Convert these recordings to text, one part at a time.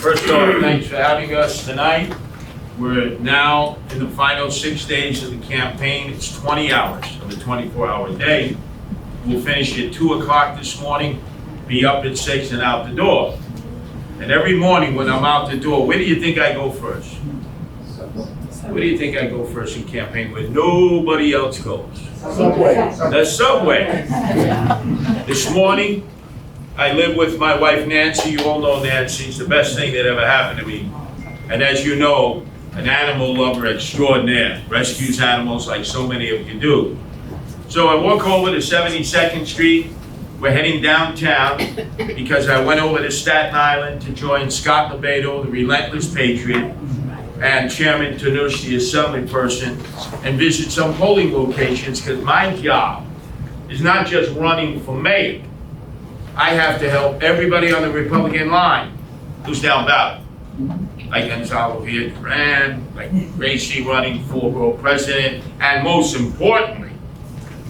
First off, thanks for having us tonight. We're now in the final 6 days of the campaign. It's 20 hours of a 24-hour day. We'll finish at 2 o'clock this morning, be up at 6 and out the door. And every morning when I'm out the door, where do you think I go first? Where do you think I go first in campaign where nobody else goes? Subway. The subway. This morning, I live with my wife Nancy. You all know Nancy. It's the best thing that ever happened to me. And as you know, an animal lover extraordinaire. Rescues animals like so many of you do. So I walk over to 72nd Street. We're heading downtown because I went over to Staten Island to join Scott Lebedo, the relentless patriot, and Chairman Tanush, the assembly person, and visit some polling locations because my job is not just running for mayor. I have to help everybody on the Republican line who's down ballot. Like Gonzalo Villarreal, like Gracie running for world president, and most importantly,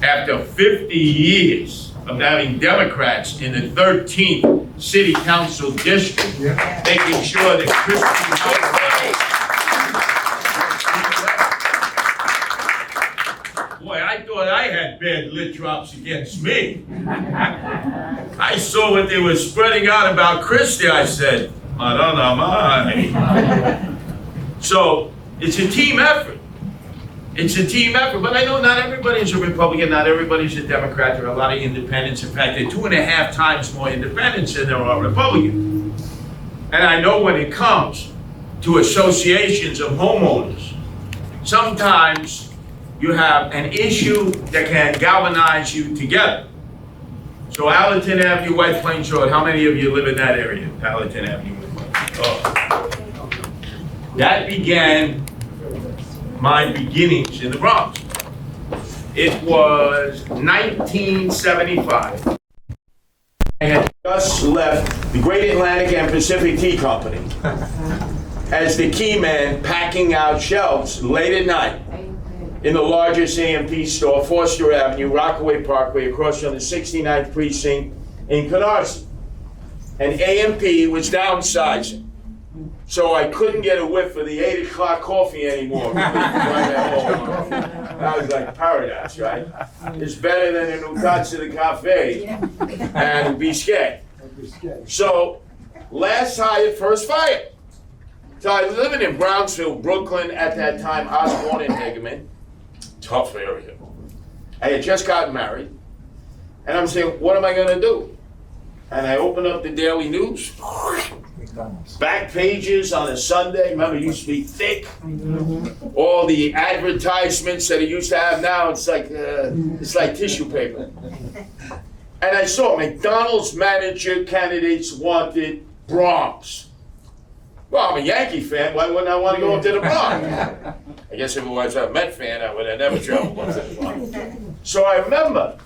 after 50 years of having Democrats in the 13th City Council District, making sure that Boy, I thought I had bad lit drops against me. I saw what they were spreading out about Christie. I said, Madonna. So it's a team effort. It's a team effort, but I know not everybody's a Republican, not everybody's a Democrat. There are a lot of independents. In fact, there are 2.5 times more independents than there are Republicans. And I know when it comes to associations of homeowners, sometimes you have an issue that can galvanize you together. So Allerton Avenue, White Plains Road, how many of you live in that area? Allerton Avenue, White Plains. Oh. That began my beginnings in the Bronx. It was 1975. I had just left the Great Atlantic and Pacific Tea Company as the key man packing out shelves late at night in the largest A&P store, Foster Avenue, Rockaway Parkway, across from the 69th precinct in Canarsie. And A&P was downsizing. So I couldn't get a whiff of the 8 o'clock coffee anymore. That was like paradise, right? It's better than an Utazza de Cafe and Biscuit. So, last hired, first fired. So I was living in Brownsville, Brooklyn at that time, Osborne and Hagerman. Tough area. I had just gotten married, and I'm saying, what am I gonna do? And I open up the Daily News, back pages on a Sunday. Remember, it used to be thick. All the advertisements that it used to have now, it's like tissue paper. And I saw McDonald's manager candidates wanted Bronx. Well, I'm a Yankee fan. Why wouldn't I want to go up to the Bronx? I guess if it was a Met fan, I would have never traveled up to the Bronx. So I remember,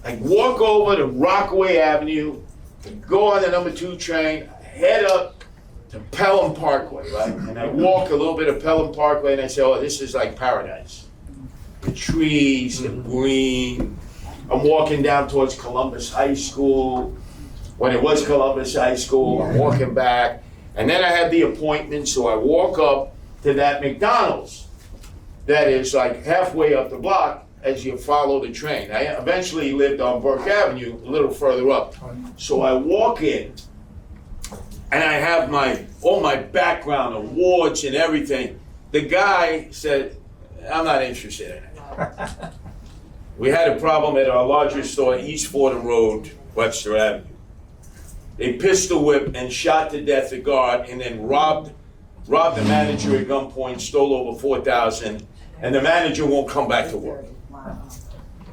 I walk over to Rockaway Avenue, go on the number 2 train, head up to Pelham Parkway, right? And I walk a little bit of Pelham Parkway, and I say, oh, this is like paradise. The trees, the green. I'm walking down towards Columbus High School. When it was Columbus High School, I'm walking back. And then I had the appointment, so I walk up to that McDonald's that is like halfway up the block as you follow the train. I eventually lived on Burke Avenue, a little further up. So I walk in, and I have all my background, awards and everything. The guy said, I'm not interested in it. We had a problem at our largest store, East Fordham Road, Webster Avenue. They pistol whipped and shot to death the guard, and then robbed the manager at gunpoint, stole over $4,000, and the manager won't come back to work.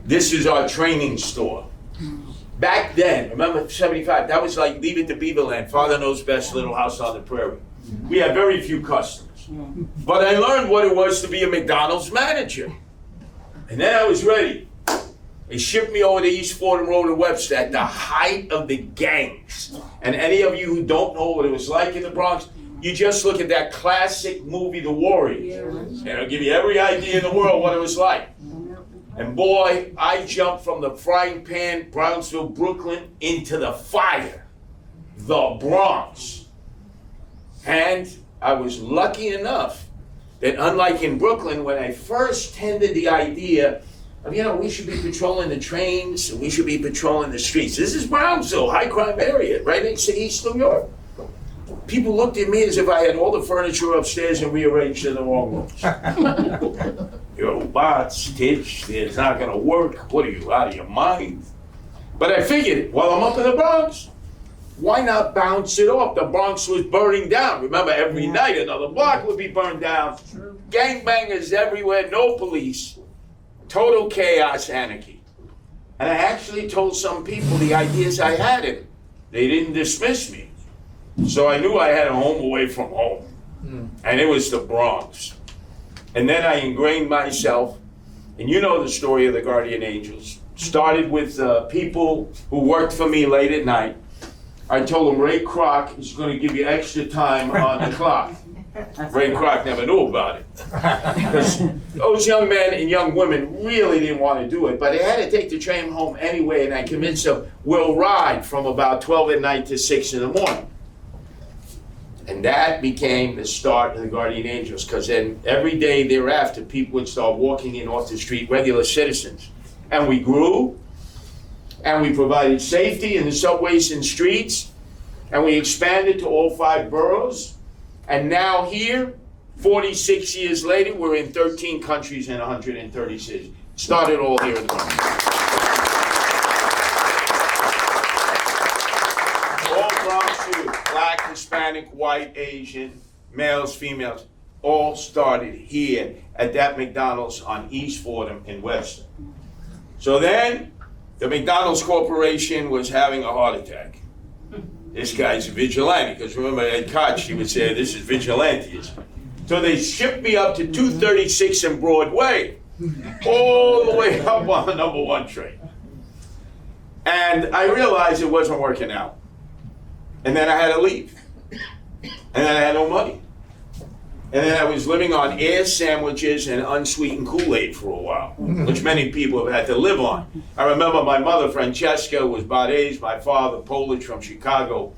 This is our training store. Back then, remember 75, that was like Leave It to Beaverland, Father Knows Best, Little House on the Prairie. We had very few customers. But I learned what it was to be a McDonald's manager. And then I was ready. They shipped me over to East Fordham Road in Webster at the height of the gangs. And any of you who don't know what it was like in the Bronx, you just look at that classic movie, The Warriors. And it'll give you every idea in the world what it was like. And boy, I jumped from the frying pan, Brownsville, Brooklyn, into the fire, the Bronx. And I was lucky enough that unlike in Brooklyn, when I first tendered the idea of, we should be patrolling the trains, we should be patrolling the streets. This is Brownsville, high crime area, right next to East New York. People looked at me as if I had all the furniture upstairs and rearranged in the wrong rooms. Your bot, Stitch, it's not gonna work. What are you, out of your mind? But I figured, while I'm up in the Bronx, why not bounce it off? The Bronx was burning down. Remember, every night another block would be burned down. Gangbangers everywhere, no police. Total chaos, anarchy. And I actually told some people the ideas I had in it. They didn't dismiss me. So I knew I had a home away from home. And it was the Bronx. And then I ingrained myself, and you know the story of the Guardian Angels. Started with people who worked for me late at night. I told them Ray Kroc is going to give you extra time on the clock. Ray Kroc never knew about it. Because those young men and young women really didn't want to do it, but they had to take the train home anyway, and I convinced them, we'll ride from about 12 at night to 6 in the morning. And that became the start of the Guardian Angels, because then every day thereafter, people would start walking in off the street, regular citizens. And we grew, and we provided safety in the subways and streets, and we expanded to all 5 boroughs. And now here, 46 years later, we're in 13 countries and 130 cities. Started all here in the Bronx. All Bronx youth, black, Hispanic, white, Asian, males, females, all started here at that McDonald's on East Fordham in Webster. So then, the McDonald's Corporation was having a heart attack. This guy's a vigilante, because remember Ed Koch, he would say, this is vigilantism. So they shipped me up to 236 and Broadway, all the way up on the number 1 train. And I realized it wasn't working out. And then I had to leave. And then I had no money. And then I was living on air sandwiches and unsweetened Kool-Aid for a while, which many people have had to live on. I remember my mother, Francesca, was Bades, my father, Polish from Chicago.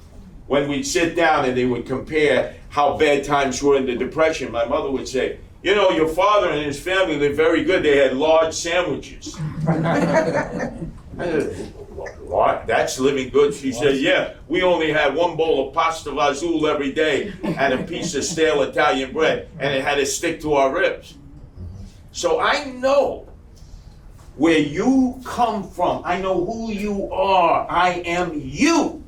When we'd sit down and they would compare how bad times were in the Depression, my mother would say, your father and his family lived very good. They had large sandwiches. I said, what? That's living good? She said, yeah, we only had 1 bowl of pasta vazul every day and a piece of stale Italian bread, and it had to stick to our ribs. So I know where you come from. I know who you are. I am you.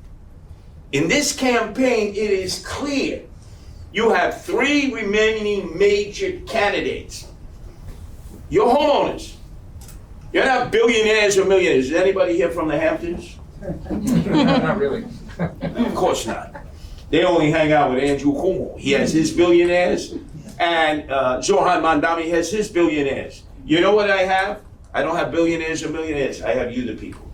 In this campaign, it is clear. You have 3 remaining major candidates. You're homeowners. You're not billionaires or millionaires. Is anybody here from the Hamptons? Not really. Of course not. They only hang out with Andrew Cuomo. He has his billionaires, and Zoran Mandami has his billionaires. You know what I have? I don't have billionaires or millionaires. I have you, the people.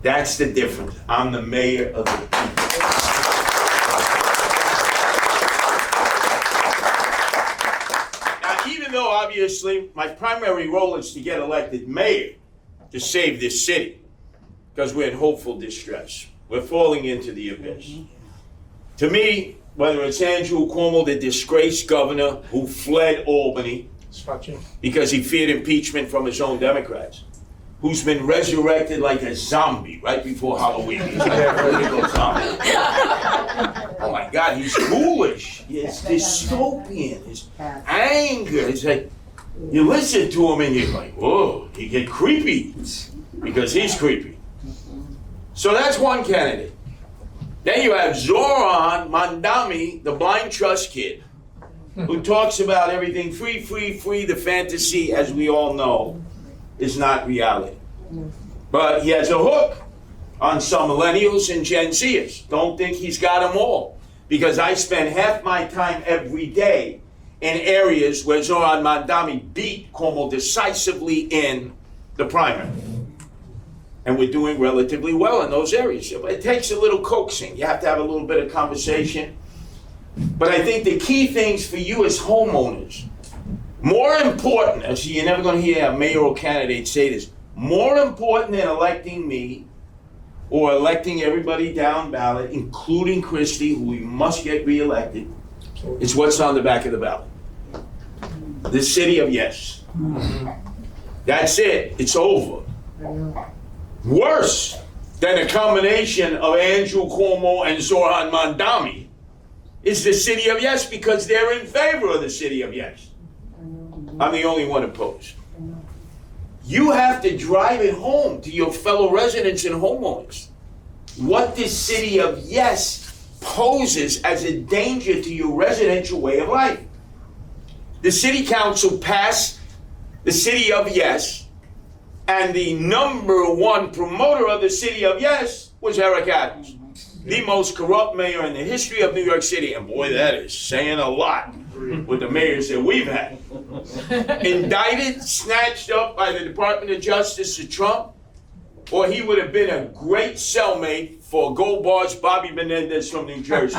That's the difference. I'm the mayor of the people. Though obviously my primary role is to get elected mayor to save this city, because we're in hopeful distress. We're falling into the abyss. To me, whether it's Andrew Cuomo, the disgraced governor who fled Albany because he feared impeachment from his own Democrats, who's been resurrected like a zombie right before Halloween. He's like a political zombie. Oh my God, he's ghoulish. He's dystopian. His anger. It's like, you listen to him and you're like, whoa, you get creepy because he's creepy. So that's one candidate. Then you have Zoran Mandami, the blind trust kid, who talks about everything free, free, free. The fantasy, as we all know, is not reality. But he has a hook on some millennials and Gen Zers. Don't think he's got them all. Because I spend half my time every day in areas where Zoran Mandami beat Cuomo decisively in the primary. And we're doing relatively well in those areas. It takes a little coaxing. You have to have a little bit of conversation. But I think the key things for you as homeowners, more important, as you're never going to hear a mayoral candidate say this, more important than electing me or electing everybody down ballot, including Christie, who we must get reelected, is what's on the back of the ballot. The city of yes. That's it. It's over. Worse than a combination of Andrew Cuomo and Zoran Mandami is the city of yes, because they're in favor of the city of yes. I'm the only one opposed. You have to drive it home to your fellow residents and homeowners what this city of yes poses as a danger to your residential way of life. The city council passed the city of yes, and the number one promoter of the city of yes was Eric Adams, the most corrupt mayor in the history of New York City. And boy, that is saying a lot with the mayors that we've had. Indicted, snatched up by the Department of Justice to Trump, or he would have been a great cellmate for Gold Bar's Bobby Menendez from New Jersey.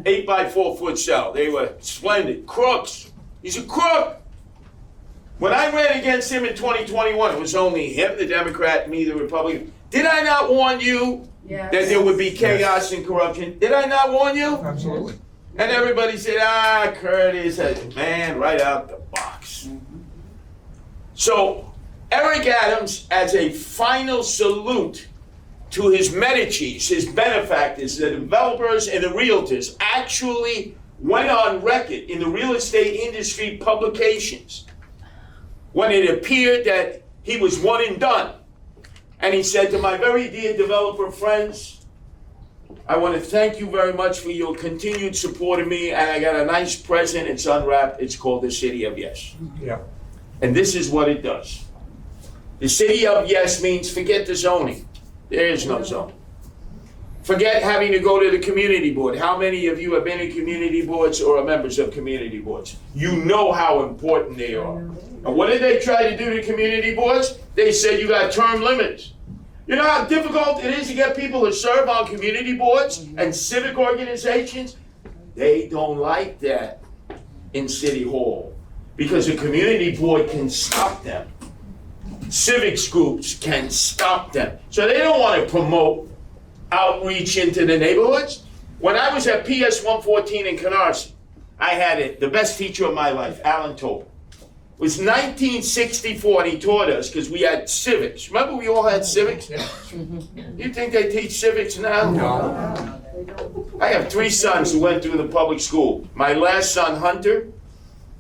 8 by 4 foot cell. They were splendid. Crooks. He's a crook. When I ran against him in 2021, it was only him, the Democrat, me, the Republican. Did I not warn you that there would be chaos and corruption? Did I not warn you? Absolutely. And everybody said, Curtis, man, right out the box. So Eric Adams, as a final salute to his Medicis, his benefactors, the developers and the realtors, actually went on record in the real estate industry publications when it appeared that he was one and done. And he said to my very dear developer friends, I want to thank you very much for your continued support of me, and I got a nice present. It's unwrapped. It's called the City of Yes. Yeah. And this is what it does. The City of Yes means forget the zoning. There is no zoning. Forget having to go to the community board. How many of you have been in community boards or are members of community boards? You know how important they are. And what did they try to do to community boards? They said you got term limits. You know how difficult it is to get people to serve on community boards and civic organizations? They don't like that in City Hall because a community board can stop them. Civics groups can stop them. So they don't want to promote outreach into the neighborhoods. When I was at PS 114 in Canarsie, I had the best teacher of my life, Alan Tobin. It was 1964 and he taught us because we had civics. Remember we all had civics? Yeah. You think they teach civics now? No. I have 3 sons who went through the public school. My last son, Hunter,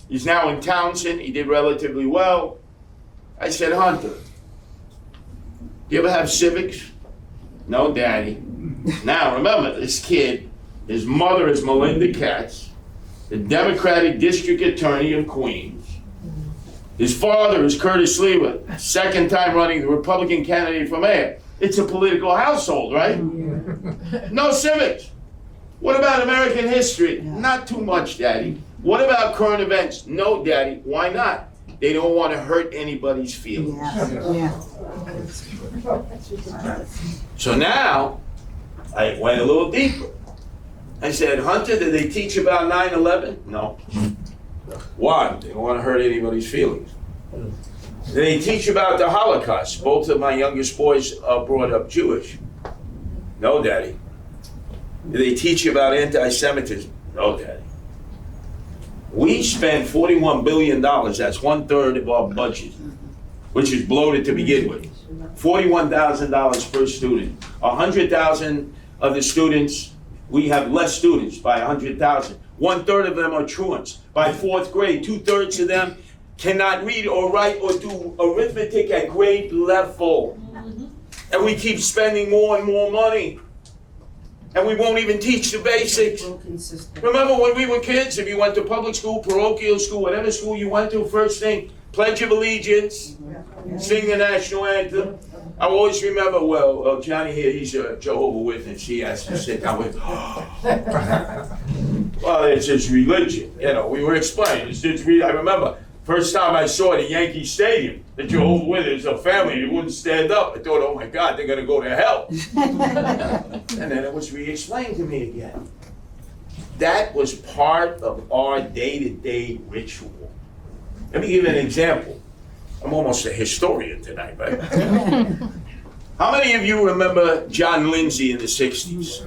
he's now in Townsend. He did relatively well. I said, Hunter, you ever have civics? No, Daddy. Now, remember, this kid, his mother is Melinda Katz, the Democratic District Attorney of Queens. His father is Curtis Sliwa, second time running the Republican candidate for mayor. It's a political household, right? No civics. What about American history? Not too much, Daddy. What about current events? No, Daddy. Why not? They don't want to hurt anybody's feelings. So now, I went a little deeper. I said, Hunter, did they teach about 9/11? No. Why? They don't want to hurt anybody's feelings. Did they teach about the Holocaust? Both of my youngest boys are brought up Jewish. No, Daddy. Did they teach about anti-Semitism? No, Daddy. We spend $41 billion, that's 1/3 of our budget, which is bloated to begin with. $41,000 per student. 100,000 of the students, we have less students by 100,000. 1/3 of them are truants. By 4th grade, 2/3 of them cannot read or write or do arithmetic at grade level. And we keep spending more and more money. And we won't even teach the basics. Remember when we were kids, if you went to public school, parochial school, whatever school you went to, first thing, Pledge of Allegiance, sing the national anthem. I always remember, Johnny here, he's a Jehovah's Witness. He has to sit down with, well, it's his religion. You know, we were explaining. I remember, first time I saw it at Yankee Stadium, the Jehovah's Witness, a family, they wouldn't stand up. I thought, oh my God, they're going to go to hell. And then it was re-explained to me again. That was part of our day-to-day ritual. Let me give you an example. I'm almost a historian tonight, right? How many of you remember John Lindsay in the 60s?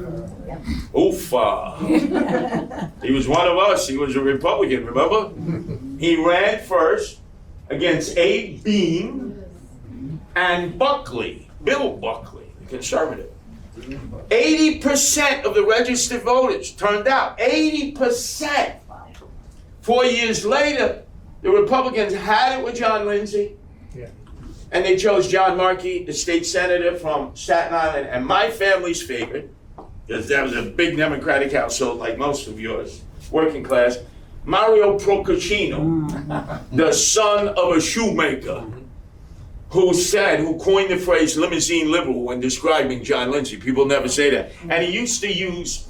Oofa. He was one of us. He was a Republican, remember? He ran first against Abe Beame and Buckley, Bill Buckley, the conservative. 80% of the registered voters turned out. 80%. 4 years later, the Republicans had it with John Lindsay. And they chose John Markey, the state senator from Staten Island, and my family's favorite, because that was a big Democratic household like most of yours, working class, Mario Procaccino, the son of a shoemaker, who coined the phrase limousine liberal when describing John Lindsay. People never say that. And he used to use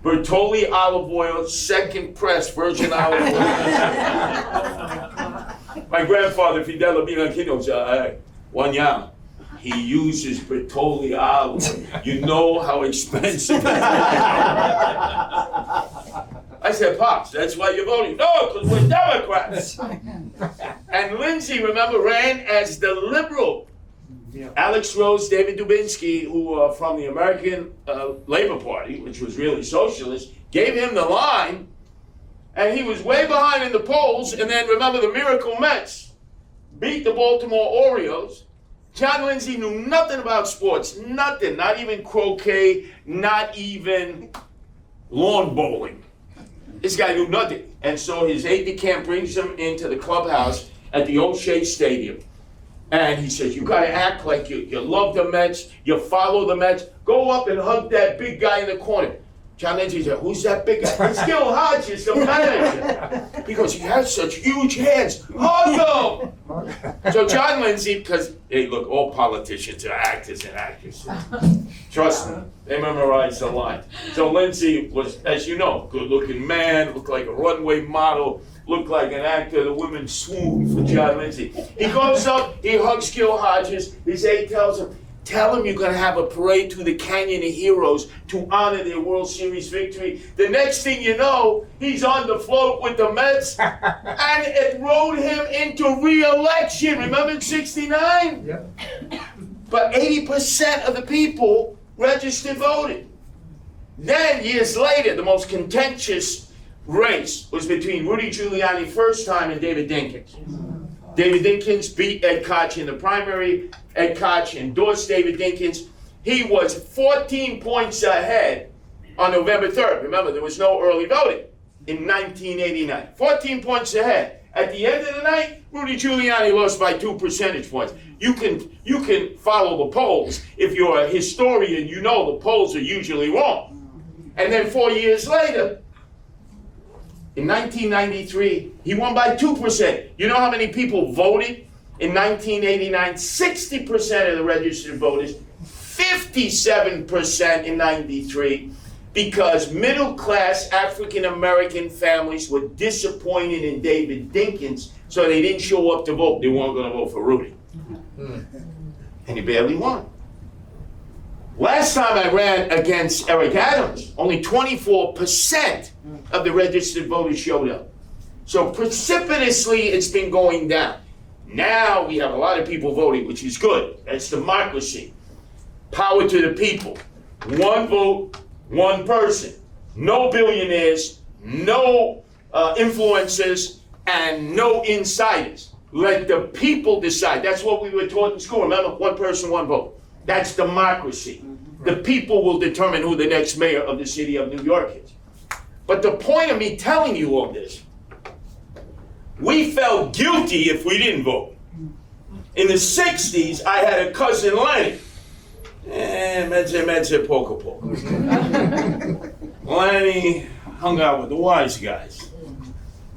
Bertolli olive oil, second press virgin olive oil. My grandfather, Fidel Bianchino, said, one yam. He uses Bertolli olive oil. You know how expensive it is. I said, Pops, that's why you're voting. No, because we're Democrats. And Lindsay, remember, ran as the liberal. Alex Rose, David Dubinsky, who are from the American Labor Party, which was really socialist, gave him the line, and he was way behind in the polls. And then remember, the Miracle Mets beat the Baltimore Orioles. John Lindsay knew nothing about sports, nothing, not even croquet, not even lawn bowling. This guy knew nothing. And so his aide-de-camp brings him into the clubhouse at the O'Shea Stadium. And he says, you gotta act like you love the Mets, you follow the Mets, go up and hug that big guy in the corner. John Lindsay said, who's that big guy? It's Gil Hodges, the manager. He goes, he has such huge hands, hug him! So John Lindsay, because, hey look, all politicians are actors and actresses. Trust me, they memorize the line. So Lindsay was, as you know, good-looking man, looked like a runway model, looked like an actor. The women swooned for John Lindsay. He goes up, he hugs Gil Hodges. His aide tells him, tell him you're going to have a parade through the Canyon of Heroes to honor their World Series victory. The next thing you know, he's on the float with the Mets, and it rode him into re-election. Remember in '69? Yep. But 80% of the people registered voted. Then, years later, the most contentious race was between Rudy Giuliani first time and David Dinkins. David Dinkins beat Ed Koch in the primary. Ed Koch endorsed David Dinkins. He was 14 points ahead on November 3rd. Remember, there was no early voting in 1989. 14 points ahead. At the end of the night, Rudy Giuliani lost by 2 percentage points. You can follow the polls. If you're a historian, you know the polls are usually wrong. And then 4 years later, in 1993, he won by 2%. You know how many people voted in 1989? 60% of the registered voters, 57% in 93, because middle-class African-American families were disappointed in David Dinkins, so they didn't show up to vote. They weren't going to vote for Rudy. And he barely won. Last time I ran against Eric Adams, only 24% of the registered voters showed up. So precipitously, it's been going down. Now we have a lot of people voting, which is good. That's democracy. Power to the people. One vote, one person. No billionaires, no influencers, and no insiders. Let the people decide. That's what we were taught in school. Remember, one person, one vote. That's democracy. The people will determine who the next mayor of the city of New York is. But the point of me telling you all this, we felt guilty if we didn't vote. In the 60s, I had a cousin, Lenny. Medze, poco. Lenny hung out with the wise guys.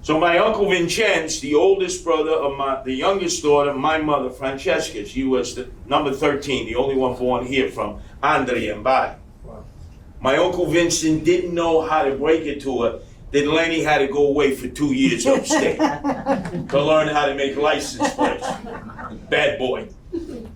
So my uncle Vincenz, the oldest brother of the youngest daughter, my mother, Francesca, she was the number 13, the only one born here from Andrea and Bari. Wow. My uncle Vincent didn't know how to break it to her that Lenny had to go away for 2 years upstate to learn how to make license plates. Bad boy.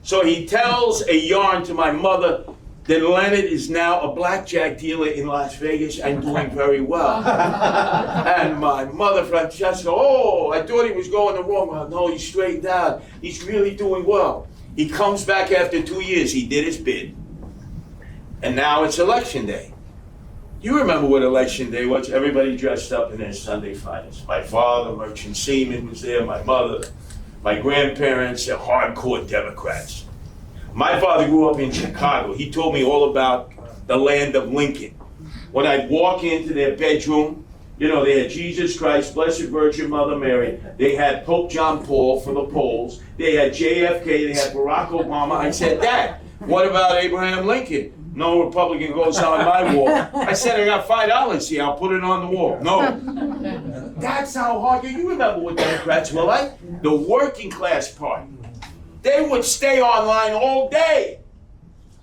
So he tells a yarn to my mother that Leonard is now a blackjack dealer in Las Vegas and doing very well. And my mother, Francesca, oh, I thought he was going the wrong way. No, he's straightened out. He's really doing well. He comes back after 2 years. He did his bid. And now it's election day. You remember what election day was? Everybody dressed up in their Sunday finest. My father, merchant seaman, was there. My mother, my grandparents, they're hardcore Democrats. My father grew up in Chicago. He told me all about the land of Lincoln. When I'd walk into their bedroom, you know, they had Jesus Christ, Blessed Virgin Mother Mary. They had Pope John Paul for the Poles. They had JFK. They had Barack Obama. I said, Dad, what about Abraham Lincoln? No Republican goes on my wall. I said, I got $5 here. I'll put it on the wall. No. That's how hard you remember what Democrats were like? The working class party. They would stay online all day.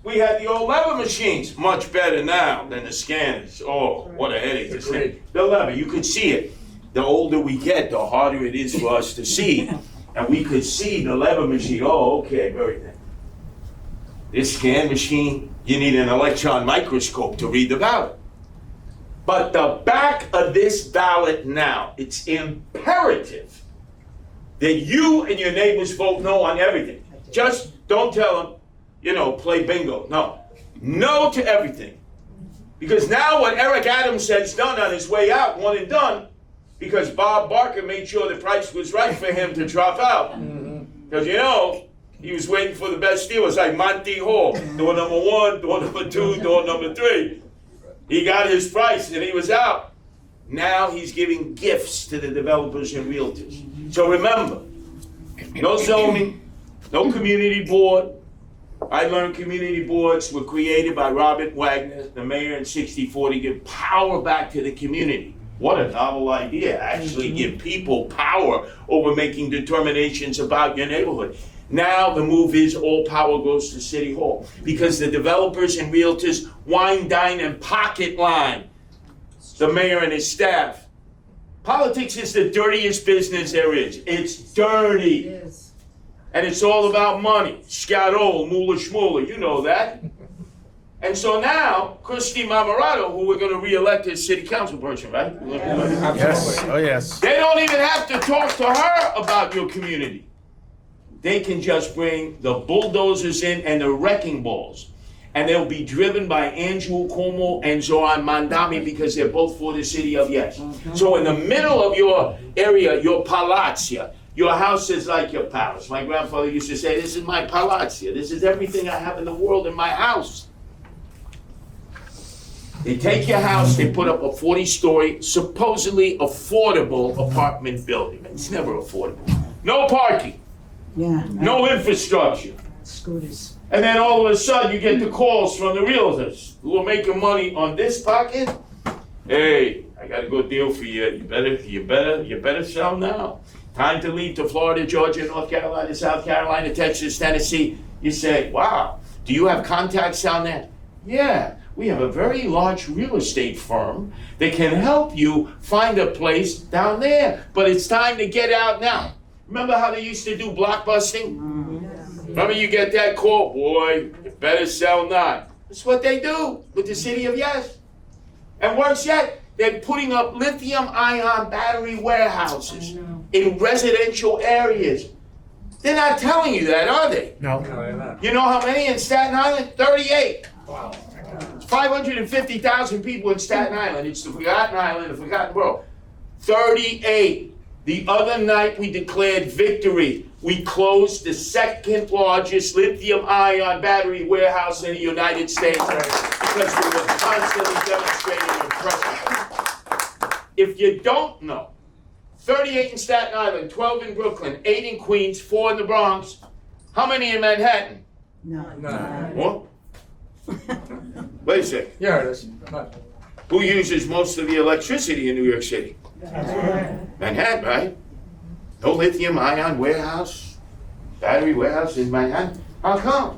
We had the old lever machines, much better now than the scanners. Oh, what a headache to see. The lever, you could see it. The older we get, the harder it is for us to see. And we could see the lever machine. Oh, okay, very good. This scan machine, you need an electron microscope to read the ballot. But the back of this ballot now, it's imperative that you and your neighbors vote no on everything. Just don't tell them, you know, play bingo. No. No to everything. Because now what Eric Adams said's done on his way out, one and done, because Bob Barker made sure the price was right for him to drop out. Because, you know, he was waiting for the best deal. It's like Monty Hall, door number 1, door number 2, door number 3. He got his price and he was out. Now he's giving gifts to the developers and realtors. So remember, no zoning, no community board. I learned community boards were created by Robert Wagner, the mayor in '64, to give power back to the community. What a novel idea, actually give people power over making determinations about your neighborhood. Now the move is all power goes to City Hall because the developers and realtors wine, dine, and pocket line the mayor and his staff. Politics is the dirtiest business there is. It's dirty. It is. And it's all about money. Scatol, moolah shmoolah, you know that. And so now, Christy Marmorato, who we're going to re-elect as city council person, right? Yes, oh yes. They don't even have to talk to her about your community. They can just bring the bulldozers in and the wrecking balls. And they'll be driven by Andrew Cuomo and Zoran Mandami because they're both for the city of yes. So in the middle of your area, your palazzo, your house is like your palace. My grandfather used to say, this is my palazzo. This is everything I have in the world in my house. They take your house, they put up a 40-story, supposedly affordable apartment building. It's never affordable. No parking. Yeah. No infrastructure. Scooters. And then all of a sudden you get the calls from the realtors who are making money on this pocket. Hey, I got a good deal for you. You better sell now. Time to leave to Florida, Georgia, North Carolina, South Carolina, Texas, Tennessee. You say, wow, do you have contacts down there? Yeah, we have a very large real estate firm that can help you find a place down there. But it's time to get out now. Remember how they used to do blockbusting? Remember you get that call, boy, you better sell now. That's what they do with the city of yes. And worse yet, they're putting up lithium-ion battery warehouses in residential areas. They're not telling you that, are they? No. You know how many in Staten Island? 38. Wow. 550,000 people in Staten Island. It's the forgotten island, the forgotten world. 38. The other night we declared victory. We closed the second largest lithium-ion battery warehouse in the United States because we were constantly demonstrating impressive. If you don't know, 38 in Staten Island, 12 in Brooklyn, 8 in Queens, 4 in the Bronx. How many in Manhattan? No. What? Wait a second. Yeah, that's Who uses most of the electricity in New York City? Manhattan, right? No lithium-ion warehouse, battery warehouse in Manhattan? How come?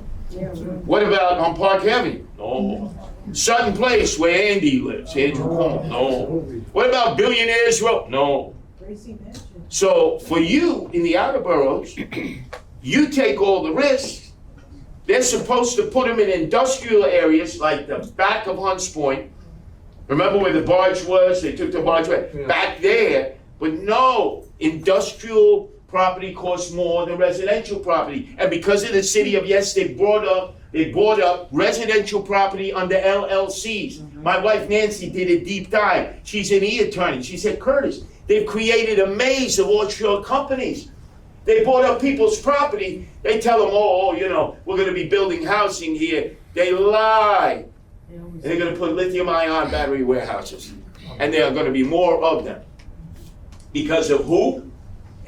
What about on Park Avenue? No. Sutton Place, where Andy lives, Andrew Cuomo? No. What about Billionaires Road? No. So for you in the outer boroughs, you take all the risks. They're supposed to put them in industrial areas like the back of Hunts Point. Remember where the barge was? They took the barge back there. But no, industrial property costs more than residential property. And because of the city of yes, they brought up residential property under LLCs. My wife Nancy did a deep dive. She's an attorney. She said, Curtis, they've created a maze of offshore companies. They bought up people's property. They tell them, we're going to be building housing here. They lie. And they're going to put lithium-ion battery warehouses. And there are going to be more of them. Because of who?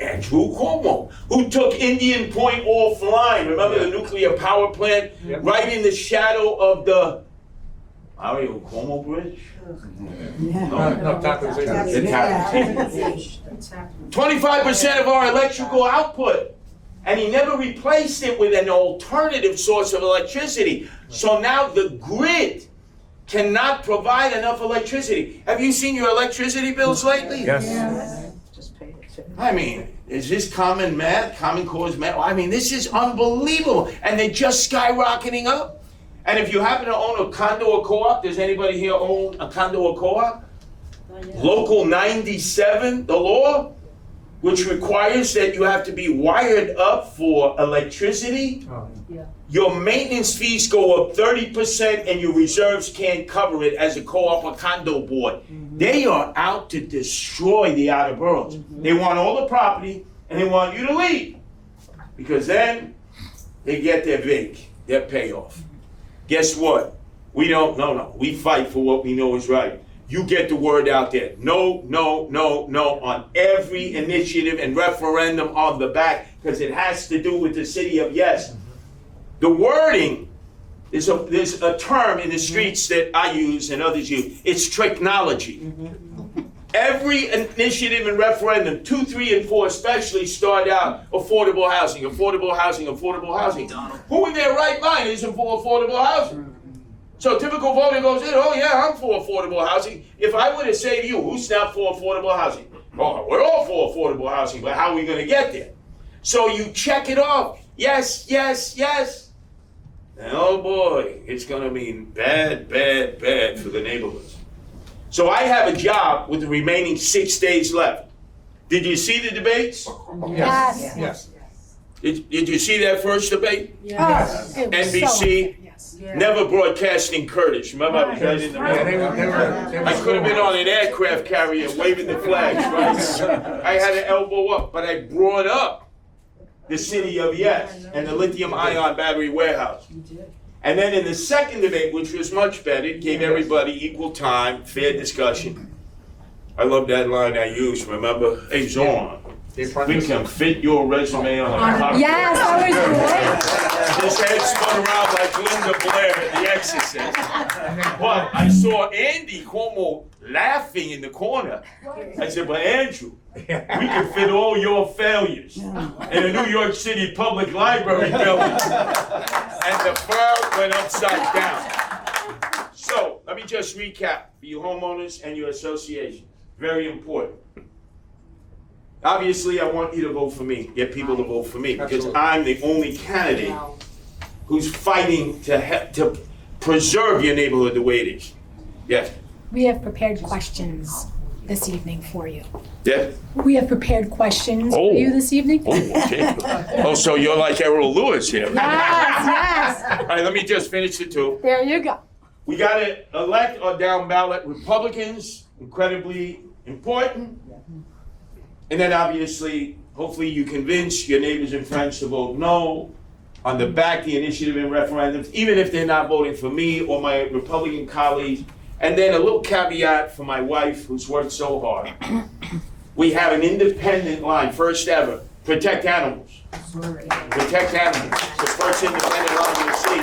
Andrew Cuomo, who took Indian Point offline. Remember the nuclear power plant? Yep. Right in the shadow of the Mario Cuomo Bridge? No, Tappan. 25% of our electrical output. And he never replaced it with an alternative source of electricity. So now the grid cannot provide enough electricity. Have you seen your electricity bills lately? Yes. I mean, is this common math, common cause math? I mean, this is unbelievable. And they're just skyrocketing up. And if you happen to own a condo or co-op, does anybody here own a condo or co-op? Local 97, the law, which requires that you have to be wired up for electricity. Your maintenance fees go up 30% and your reserves can't cover it as a co-op or condo board. They are out to destroy the outer boroughs. They want all the property and they want you to leave. Because then they get their payoff. Guess what? We don't, no. We fight for what we know is right. You get the word out there. No on every initiative and referendum on the back because it has to do with the city of yes. The wording, there's a term in the streets that I use and others use. It's technology. Every initiative and referendum, 2, 3, and 4 especially, start out affordable housing, affordable housing, affordable housing. Who in their right mind isn't for affordable housing? So typical voter goes in, oh yeah, I'm for affordable housing. If I were to say to you, who's not for affordable housing? Oh, we're all for affordable housing, but how are we gonna get there? So you check it off. Yes. And oh boy, it's gonna mean bad for the neighborhoods. So I have a job with the remaining 6 days left. Did you see the debates? Yes. Did you see that first debate? Yes. NBC, never broadcasting Curtis. Remember I was right in the middle? I could have been on an aircraft carrier waving the flags, right? I had an elbow up, but I brought up the city of yes and the lithium-ion battery warehouse. And then in the second debate, which was much better, it gave everybody equal time, fair discussion. I love that line I used, remember? Hey, Zorn, we can fit your resume on a copy. Yes, that was great. His head spun around like Linda Blair at The Exorcist. But I saw Andy Cuomo laughing in the corner. I said, but Andrew, we can fit all your failures in a New York City public library building. And the firm went upside down. So, let me just recap for you homeowners and your association. Very important. Obviously, I want you to vote for me, get people to vote for me, because I'm the only candidate who's fighting to preserve your neighborhood the way it is. Yes? We have prepared questions this evening for you. Yeah? We have prepared questions for you this evening. Oh, okay. Oh, so you're like Errol Lewis here. Yes. All right, let me just finish the two. There you go. We got to elect or down ballot Republicans, incredibly important. And then obviously, hopefully you convince your neighbors and friends to vote no on the back, the initiative and referendums, even if they're not voting for me or my Republican colleagues. And then a little caveat for my wife, who's worked so hard. We have an independent line, first ever, protect animals. Protect animals. The first independent line you see.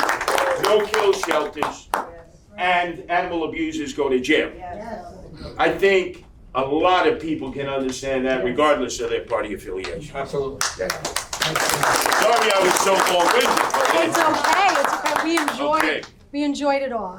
No kill shelters, and animal abusers go to jail. I think a lot of people can understand that regardless of their party affiliation. Absolutely. Sorry I was so long-winded. It's okay. We enjoyed it all.